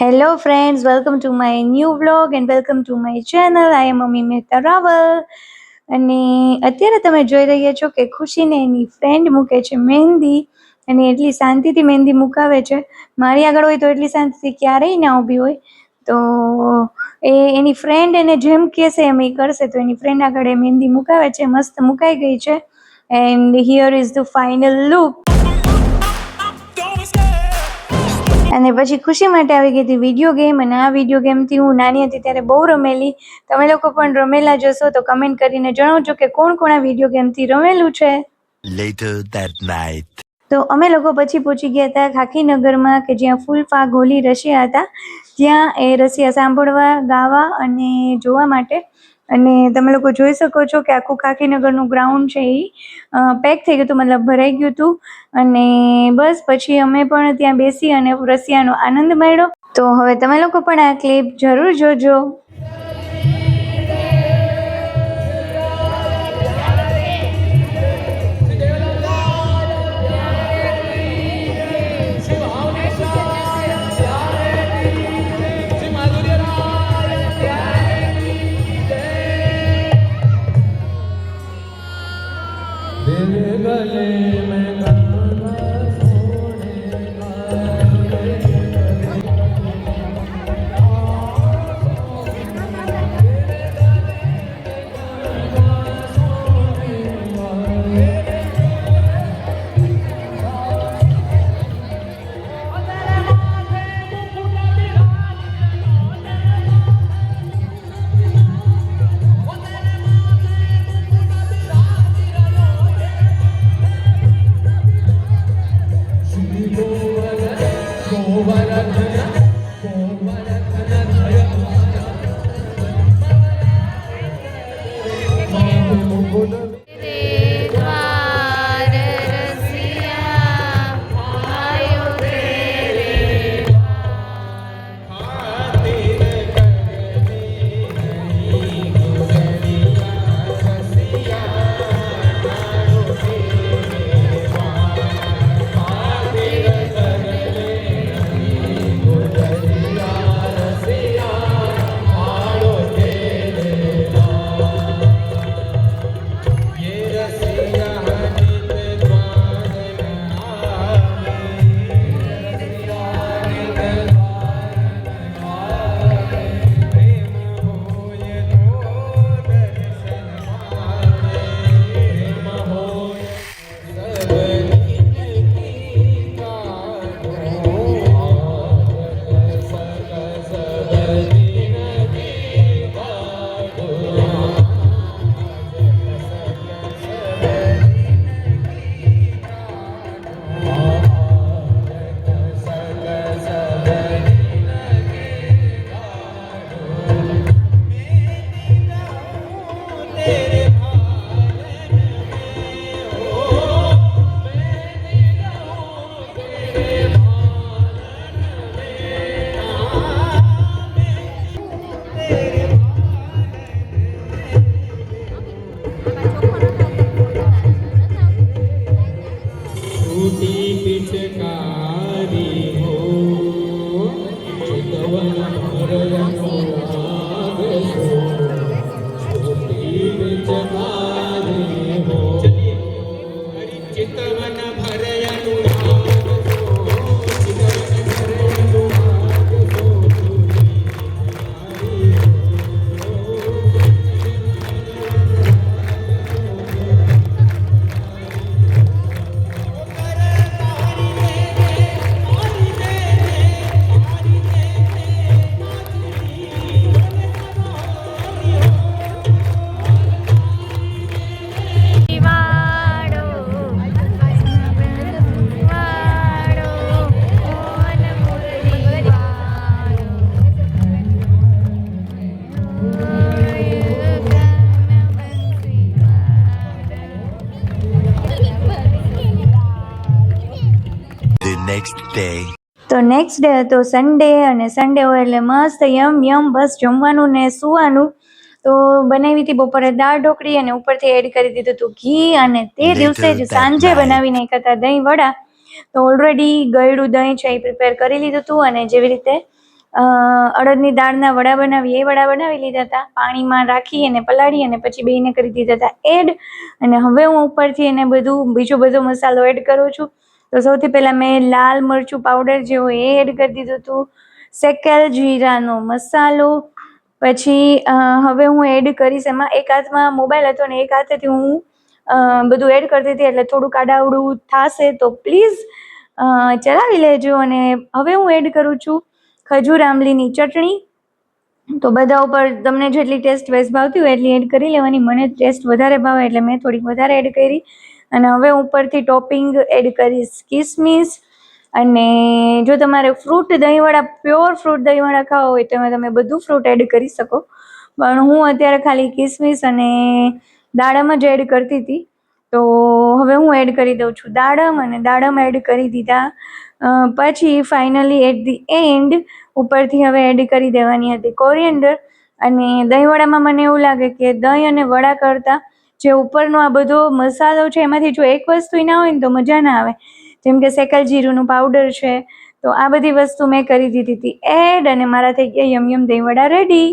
Hello friends, welcome to my new vlog and welcome to my channel. I am Mummy Mehta Raval. અને અત્યારે તમે જોઈ રહ્યા છો કે ખુશીને એની ફ્રેન્ડ મૂકે છે મહેંદી, અને એટલી શાંતિથી મહેંદી મુકાવે છે. મારી આગળ હોય તો એટલી શાંતિથી ક્યારેય ના ઊભી હોય. તો એની ફ્રેન્ડ એને જેમ કહેશે એમ એ કરશે. તો એની ફ્રેન્ડ આગળ એ મહેંદી મુકાવે છે, મસ્ત મુકાઈ ગઈ છે. And here is the final look. અને પછી ખુશી માટે આવી ગઈ હતી વિડીયો ગેમ, અને આ વિડીયો ગેમથી હું નાની હતી ત્યારે બહુ રમેલી. તમે લોકો પણ રમેલા જશો તો કમેન્ટ કરીને જણાવજો કે કોણ કોણ આ વિડીયો ગેમથી રમેલું છે. Later that night. તો અમે લોકો પછી પહોંચી ગયા હતા ખાખીનગરમાં, કે જ્યાં ફૂલ ફાગ હોલી રશિયા હતા, ત્યાં એ રશિયા સાંભળવા, ગાવા અને જોવા માટે. અને તમે લોકો જોઈ શકો છો કે આખું ખાખીનગરનું ગ્રાઉન્ડ છે એ પેક થઈ ગયું હતું, મતલબ ભરાઈ ગયું હતું. અને બસ પછી અમે પણ ત્યાં બેસી અને રશિયાનો આનંદ માણ્યો. તો હવે તમે લોકો પણ આ ક્લિપ જરૂર જોજો. Next day. તો નેક્સ્ટ ડે હતો સન્ડે, અને સન્ડે હોય એટલે મસ્ત યમ બસ જમવાનું ને સુવાનું. તો બનાવી હતી બપોરે દાળ ઢોકળી, અને ઉપરથી એડ કરી દીધું હતું ઘી. અને તે દિવસે જ સાંજે બનાવી નાખ્યા હતા દહીં વડા. તો ઓલરેડી ગળ્યું દહીં છે એ પ્રિપેર કરી લીધું હતું. અને જેવી રીતે અડદની દાળના વડા બનાવી, એ વડા બનાવી લીધા હતા, પાણીમાં રાખી અને પલાળી અને પછી બેને કરી દીધા હતા એડ. અને હવે હું ઉપરથી એને બીજો બધો મસાલો એડ કરું છું. તો સૌથી પહેલાં મેં લાલ મરચું પાવડર જે હોય એ એડ કરી દીધું હતું, શેકેલ જીરાનો મસાલો. પછી હવે હું એડ કરીશ એમાં, એક હાથમાં મોબાઈલ હતો ને એક હાથેથી હું બધું એડ કરતી હતી, એટલે થોડુંક આડાવડું થશે તો પ્લીઝ ચલાવી લેજો. અને હવે હું એડ કરું છું ખજૂર આંબલીની ચટણી. તો બધા ઉપર તમને જેટલી ટેસ્ટ વાઇઝ ભાવતી હોય એટલી એડ કરી લેવાની. મને ટેસ્ટ વધારે ભાવે એટલે મેં થોડીક વધારે એડ કરી. અને હવે ઉપરથી ટોપિંગ એડ કરીશ કિસમિસ. અને જો તમારે ફ્રૂટ દહીંવડા, પ્યોર ફ્રૂટ દહીંવડા ખાવા હોય તો તમે બધું ફ્રૂટ એડ કરી શકો, પણ હું અત્યારે ખાલી કિસમિસ અને દાડમ જ એડ કરતી હતી. તો હવે હું એડ કરી દઉં છું દાડમ, અને દાડમ એડ કરી દીધા. પછી ફાઇનલી એટ ધી એન્ડ ઉપરથી હવે એડ કરી દેવાની હતી કોરિએન્ડર. અને દહીંવડામાં મને એવું લાગે કે દહીં અને વડા કરતાં જે ઉપરનો આ બધો મસાલો છે એમાંથી જો એક વસ્તુ ના હોય ને તો મજા ના આવે, જેમ કે શેકેલ જીરુંનું પાવડર છે. તો આ બધી વસ્તુ મેં કરી દીધી હતી એડ, અને મારા થઈ ગયા યમ યમ દહીંવડા રેડી.